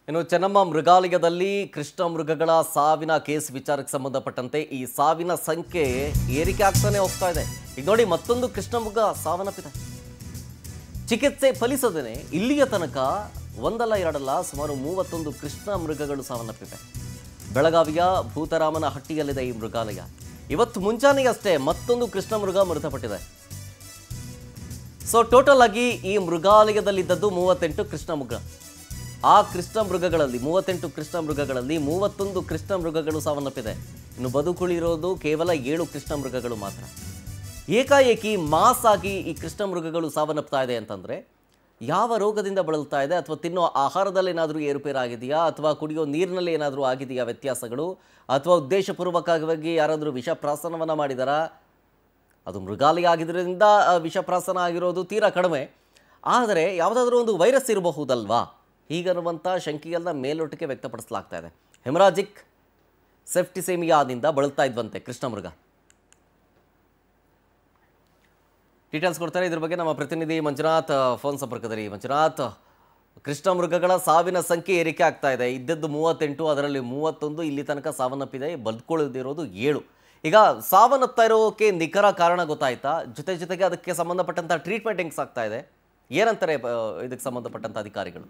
ಇನ್ನು ಚೆನ್ನಮ್ಮ ಮೃಗಾಲಯದಲ್ಲಿ ಕೃಷ್ಣ ಮೃಗಗಳ ಸಾವಿನ ಕೇಸ್ ವಿಚಾರಕ್ಕೆ ಸಂಬಂಧಪಟ್ಟಂತೆ ಈ ಸಾವಿನ ಸಂಖ್ಯೆ ಏರಿಕೆ ಆಗ್ತಾನೆ ಹೋಗ್ತಾ ಇದೆ. ಈಗ ನೋಡಿ, ಮತ್ತೊಂದು ಕೃಷ್ಣ ಮೃಗ ಸಾವನ್ನಪ್ಪಿದೆ. ಚಿಕಿತ್ಸೆ ಫಲಿಸದೇನೆ ಇಲ್ಲಿಯ ತನಕ ಒಂದಲ್ಲ ಎರಡಲ್ಲ ಸುಮಾರು 31 ಕೃಷ್ಣ ಮೃಗಗಳು ಸಾವನ್ನಪ್ಪಿವೆ. ಬೆಳಗಾವಿಯ ಭೂತರಾಮನಹಟ್ಟಿಯಲ್ಲಿದೆ ಈ ಮೃಗಾಲಯ. ಇವತ್ತು ಮುಂಜಾನೆಯಷ್ಟೇ ಮತ್ತೊಂದು ಕೃಷ್ಣ ಮೃಗ ಮೃತಪಟ್ಟಿದೆ. ಸೊ ಟೋಟಲ್ ಆಗಿ ಈ ಮೃಗಾಲಯದಲ್ಲಿದ್ದದ್ದು 38 ಕೃಷ್ಣ ಮೃಗ. ಆ ಕೃಷ್ಣ ಮೃಗಗಳಲ್ಲಿ 38 ಕೃಷ್ಣ ಮೃಗಗಳಲ್ಲಿ 31 ಕೃಷ್ಣ ಮೃಗಗಳು ಸಾವನ್ನಪ್ಪಿದೆ. ಇನ್ನು ಬದುಕುಳಿರೋದು ಕೇವಲ 7 ಕೃಷ್ಣ ಮೃಗಗಳು ಮಾತ್ರ. ಏಕಾಏಕಿ ಮಾಸ್ ಆಗಿ ಈ ಕೃಷ್ಣ ಮೃಗಗಳು ಸಾವನ್ನಪ್ತಾ ಇದೆ ಅಂತಂದರೆ ಯಾವ ರೋಗದಿಂದ ಬಳಲ್ತಾ ಇದೆ, ಅಥವಾ ತಿನ್ನೋ ಆಹಾರದಲ್ಲಿ ಏನಾದರೂ ಏರುಪೇರಾಗಿದೆಯಾ, ಅಥವಾ ಕುಡಿಯೋ ನೀರಿನಲ್ಲಿ ಏನಾದರೂ ಆಗಿದೆಯಾ ವ್ಯತ್ಯಾಸಗಳು, ಅಥವಾ ಉದ್ದೇಶಪೂರ್ವಕವಾಗಿ ಯಾರಾದರೂ ವಿಷಪ್ರಾಸನವನ್ನು ಮಾಡಿದಾರಾ? ಅದು ಮೃಗಾಲಯ ಆಗಿದ್ದರಿಂದ ವಿಷಪ್ರಾಸನ ಆಗಿರೋದು ತೀರಾ ಕಡಿಮೆ, ಆದರೆ ಯಾವುದಾದ್ರೂ ಒಂದು ವೈರಸ್ ಇರಬಹುದಲ್ವಾ ಹೀಗನ್ನುವಂಥ ಶಂಕೆಯನ್ನ ಮೇಲೊಟ್ಟಿಗೆ ವ್ಯಕ್ತಪಡಿಸಲಾಗ್ತಾ ಇದೆ. ಹೆಮರಾಜಿಕ್ ಸೆಫ್ಟಿಸೆಮಿಯಾದಿಂದ ಬಳಲ್ತಾ ಇದ್ವಂತೆ ಕೃಷ್ಣ ಮೃಗ. ಡೀಟೇಲ್ಸ್ ಕೊಡ್ತಾರೆ ಇದ್ರ ಬಗ್ಗೆ ನಮ್ಮ ಪ್ರತಿನಿಧಿ ಮಂಜುನಾಥ್ ಫೋನ್ ಸಂಪರ್ಕದಲ್ಲಿ. ಮಂಜುನಾಥ್, ಕೃಷ್ಣ ಮೃಗಗಳ ಸಾವಿನ ಸಂಖ್ಯೆ ಏರಿಕೆ ಆಗ್ತಾ ಇದೆ. ಇದ್ದದ್ದು 38, ಅದರಲ್ಲಿ 31 ಇಲ್ಲಿ ತನಕ ಸಾವನ್ನಪ್ಪಿದೆ. ಬದುಕೊಳ್ಳದಿರೋದು 7. ಈಗ ಸಾವನ್ನಪ್ತಾ ಇರೋಕೆ ನಿಖರ ಕಾರಣ ಗೊತ್ತಾಯ್ತಾ? ಜೊತೆಗೆ ಅದಕ್ಕೆ ಸಂಬಂಧಪಟ್ಟಂಥ ಟ್ರೀಟ್ಮೆಂಟ್ ಹೆಂಗೆ ಸಾಗ್ತಾ ಇದೆ? ಏನಂತಾರೆ ಇದಕ್ಕೆ ಸಂಬಂಧಪಟ್ಟಂಥ ಅಧಿಕಾರಿಗಳು?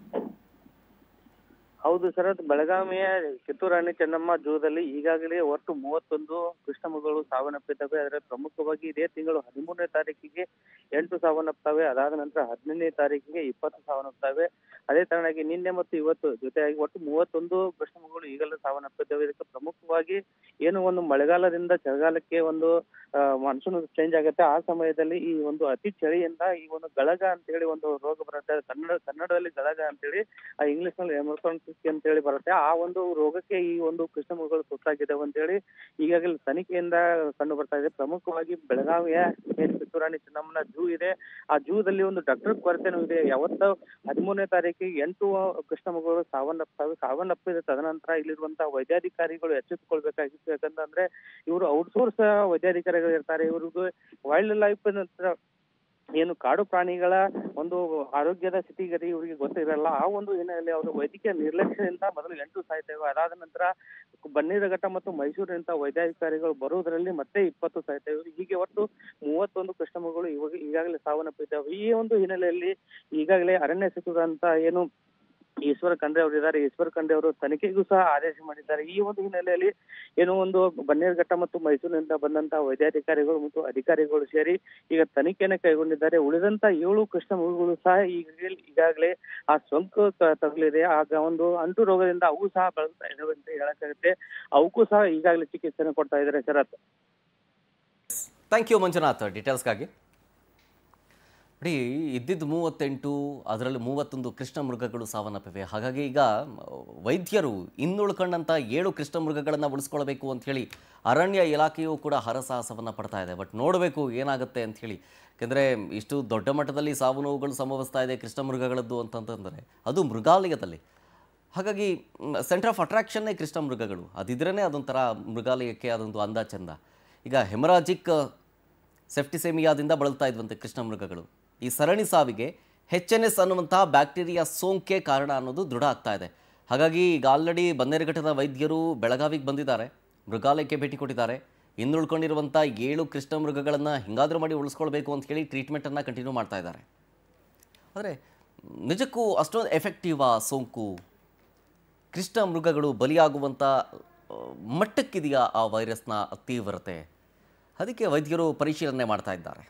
ಹೌದು ಸರ್, ಬೆಳಗಾವಿಯ ಕಿತ್ತೂರಾಣಿ ಚೆನ್ನಮ್ಮ ಜೂದಲ್ಲಿ ಈಗಾಗಲೇ ಒಟ್ಟು 31 ಕೃಷ್ಣ ಮೃಗಗಳು ಸಾವನ್ನಪ್ಪಿದ್ದಾವೆ. ಆದರೆ ಪ್ರಮುಖವಾಗಿ ಇದೇ ತಿಂಗಳು 13ನೇ ತಾರೀಕಿಗೆ 8 ಸಾವನ್ನಪ್ತವೆ. ಅದಾದ ನಂತರ 15ನೇ ತಾರೀಕಿಗೆ 20 ಸಾವನ್ನಪ್ತವೆ. ಅದೇ ತರನಾಗಿ ನಿನ್ನೆ ಮತ್ತು ಇವತ್ತು ಜೊತೆಯಾಗಿ ಒಟ್ಟು 31 ಕೃಷ್ಣ ಮೃಗಗಳು ಈಗಲೇ ಸಾವನ್ನಪ್ಪಿದ್ದಾವೆ. ಇದಕ್ಕೆ ಪ್ರಮುಖವಾಗಿ ಏನು ಒಂದು ಮಳೆಗಾಲದಿಂದ ಚಳಿಗಾಲಕ್ಕೆ ಒಂದು ಮಾನ್ಸೂನ್ ಚೇಂಜ್ ಆಗುತ್ತೆ. ಆ ಸಮಯದಲ್ಲಿ ಈ ಒಂದು ಅತಿ ಚಳಿಯಿಂದ ಈ ಒಂದು ಗಳಗ ಅಂತ ಹೇಳಿ ಒಂದು ರೋಗ ಬರುತ್ತೆ. ಕನ್ನಡದಲ್ಲಿ ಗಳಗ ಅಂತೇಳಿ, ಇಂಗ್ಲಿಷ್ ನಲ್ಲಿ ಎಮರ್ಜೆನ್ಸಿ ಅಂತ ಹೇಳಿ ಬರುತ್ತೆ. ಆ ಒಂದು ರೋಗಕ್ಕೆ ಈ ಒಂದು ಕೃಷ್ಣ ಮೃಗಗಳು ತುತ್ತಾಗಿದ್ದಾವೆ ಅಂತ ಹೇಳಿ ಈಗಾಗಲೇ ತನಿಖೆಯಿಂದ ಕಂಡು ಬರ್ತಾ ಇದೆ. ಪ್ರಮುಖವಾಗಿ ಬೆಳಗಾವಿಯ ಏನು ಕಿತ್ತೂರಾಣಿ ಚೆನ್ನಮ್ಮನ ಜೂ ಇದೆ, ಆ ಜೂದಲ್ಲಿ ಒಂದು ಡಾಕ್ಟರ್ ಕೊರತೆನೂ ಇದೆ. ಯಾವತ್ತು 13ನೇ ತಾರೀಕಿಗೆ 8 ಕೃಷ್ಣ ಮೃಗಗಳು ಸಾವನ್ನಪ್ಪಿದ ತದನಂತರ ಇಲ್ಲಿರುವಂತಹ ವೈದ್ಯಾಧಿಕಾರಿಗಳು ಎಚ್ಚೆತ್ತುಕೊಳ್ಬೇಕಾಗಿತ್ತು. ಯಾಕಂತಂದ್ರೆ ಇವರು ಔಟ್ಸೋರ್ಸ್ ವೈದ್ಯಾಧಿಕಾರಿಗಳು ಇರ್ತಾರೆ. ಇವ್ರಿಗೂ ವೈಲ್ಡ್ ಲೈಫ್ ಏನು ಕಾಡು ಪ್ರಾಣಿಗಳ ಒಂದು ಆರೋಗ್ಯದ ಸ್ಥಿತಿಗತಿ ಇವರಿಗೆ ಗೊತ್ತಿರಲ್ಲ. ಆ ಒಂದು ಹಿನ್ನೆಲೆಯಲ್ಲಿ ಅವರು ವೈದ್ಯಕೀಯ ನಿರ್ಲಕ್ಷ್ಯದಿಂದ ಮೊದಲು 8 ಸಾಯ್ತೇವೆ. ಅದಾದ ನಂತರ ಬನ್ನೇರುಘಟ್ಟ ಮತ್ತು ಮೈಸೂರಿನಿಂದ ವೈದ್ಯಾಧಿಕಾರಿಗಳು ಬರುವುದರಲ್ಲಿ ಮತ್ತೆ 20 ಸಾಯ್ತೇವೆ. ಹೀಗೆ ಒಟ್ಟು 31 ಕೃಷ್ಣ ಮೃಗಗಳು ಈಗಾಗಲೇ ಸಾವನ್ನಪ್ಪಿದ್ದಾವೆ. ಈ ಒಂದು ಹಿನ್ನೆಲೆಯಲ್ಲಿ ಈಗಾಗಲೇ ಅರಣ್ಯ ಸಚಿವರಂತ ಏನು ಈಶ್ವರ ಖಂಡ್ರೆ ಅವರು ಇದ್ದಾರೆ, ಈಶ್ವರ ಖಂಡ್ರೆ ಅವರು ತನಿಖೆಗೂ ಸಹ ಆದೇಶ ಮಾಡಿದ್ದಾರೆ. ಈ ಒಂದು ಹಿನ್ನೆಲೆಯಲ್ಲಿ ಏನು ಒಂದು ಬನ್ನೇರುಘಟ್ಟ ಮತ್ತು ಮೈಸೂರಿನಿಂದ ಬಂದಂತಹ ವೈದ್ಯಾಧಿಕಾರಿಗಳು ಮತ್ತು ಅಧಿಕಾರಿಗಳು ಸೇರಿ ಈಗ ತನಿಖೆಯನ್ನು ಕೈಗೊಂಡಿದ್ದಾರೆ. ಉಳಿದಂತ 7 ಕೃಷ್ಣ ಮೃಗಗಳು ಸಹ ಈಗಾಗಲೇ ಆ ಸೋಂಕು ತಗುಲಿದೆ. ಆಗ ಒಂದು ಅಂಟು ರೋಗದಿಂದ ಅವು ಸಹ ಬಳಲ್ತಾ ಇದಾವೆ ಅಂತ ಹೇಳಕ್ಕಾಗುತ್ತೆ. ಅವಕ್ಕೂ ಸಹ ಈಗಾಗಲೇ ಚಿಕಿತ್ಸೆಯನ್ನು ಕೊಡ್ತಾ ಇದ್ದಾರೆ. ಶರತ್, ಥ್ಯಾಂಕ್ ಯು ಮಂಜುನಾಥ್ ಡೀಟೇಲ್ಸ್ಗಾಗಿ. ನೋಡಿ, ಇದ್ದಿದ್ದು 38, ಅದರಲ್ಲಿ 31 ಕೃಷ್ಣ ಮೃಗಗಳು ಸಾವನ್ನಪ್ಪಿವೆ. ಹಾಗಾಗಿ ಈಗ ವೈದ್ಯರು ಇನ್ನುಳ್ಕೊಂಡಂಥ 7 ಕೃಷ್ಣ ಮೃಗಗಳನ್ನು ಉಳಿಸ್ಕೊಳ್ಬೇಕು ಅಂಥೇಳಿ ಅರಣ್ಯ ಇಲಾಖೆಯೂ ಕೂಡ ಹರಸಾಹಸವನ್ನು ಪಡ್ತಾ ಇದೆ. ಬಟ್ ನೋಡಬೇಕು ಏನಾಗುತ್ತೆ ಅಂಥೇಳಿ. ಯಾಕೆಂದರೆ ಇಷ್ಟು ದೊಡ್ಡ ಮಟ್ಟದಲ್ಲಿ ಸಾವು ನೋವುಗಳು ಸಂಭವಿಸ್ತಾ ಇದೆ ಕೃಷ್ಣ ಮೃಗಗಳದ್ದು ಅಂತಂತಂದರೆ ಅದು ಮೃಗಾಲಯದಲ್ಲಿ. ಹಾಗಾಗಿ ಸೆಂಟರ್ ಆಫ್ ಅಟ್ರಾಕ್ಷನ್ನೇ ಕೃಷ್ಣ ಮೃಗಗಳು. ಅದಿದ್ರೇ ಅದೊಂಥರ ಮೃಗಾಲಯಕ್ಕೆ ಅದೊಂದು ಅಂದ ಚಂದ. ಈಗ ಹೆಮರಾಜಿಕ್ ಸೆಫ್ಟಿಸೆಮಿಯಾದಿಂದ ಬಳಲ್ತಾ ಇದ್ವಂತೆ ಕೃಷ್ಣ ಮೃಗಗಳು. ಈ ಸರಣಿ ಸಾವಿಗೆ HNS ಅನ್ನುವಂತಹ ಬ್ಯಾಕ್ಟೀರಿಯಾ ಸೋಂಕೆ ಕಾರಣ ಅನ್ನೋದು ದೃಢ ಆಗ್ತಾ ಇದೆ. ಹಾಗಾಗಿ ಈಗ ಆಲ್ರೆಡಿ ಬನ್ನೇರುಘಟ್ಟದ ವೈದ್ಯರು ಬೆಳಗಾವಿಗೆ ಬಂದಿದ್ದಾರೆ, ಮೃಗಾಲಯಕ್ಕೆ ಭೇಟಿ ಕೊಟ್ಟಿದ್ದಾರೆ. ಇನ್ನುಳ್ಕೊಂಡಿರುವಂಥ 7 ಕೃಷ್ಣ ಮೃಗಗಳನ್ನು ಹಿಂಗಾದರೂ ಮಾಡಿ ಉಳಿಸ್ಕೊಳ್ಬೇಕು ಅಂತ ಹೇಳಿ ಟ್ರೀಟ್ಮೆಂಟನ್ನು ಕಂಟಿನ್ಯೂ ಮಾಡ್ತಾ ಇದ್ದಾರೆ. ಆದರೆ ನಿಜಕ್ಕೂ ಅಷ್ಟೊಂದು ಎಫೆಕ್ಟಿವ್ ಆ ಸೋಂಕು? ಕೃಷ್ಣ ಮೃಗಗಳು ಬಲಿಯಾಗುವಂಥ ಮಟ್ಟಕ್ಕಿದೆಯಾ ಆ ವೈರಸ್ನ ತೀವ್ರತೆ? ಅದಕ್ಕೆ ವೈದ್ಯರು ಪರಿಶೀಲನೆ ಮಾಡ್ತಾ ಇದ್ದಾರೆ.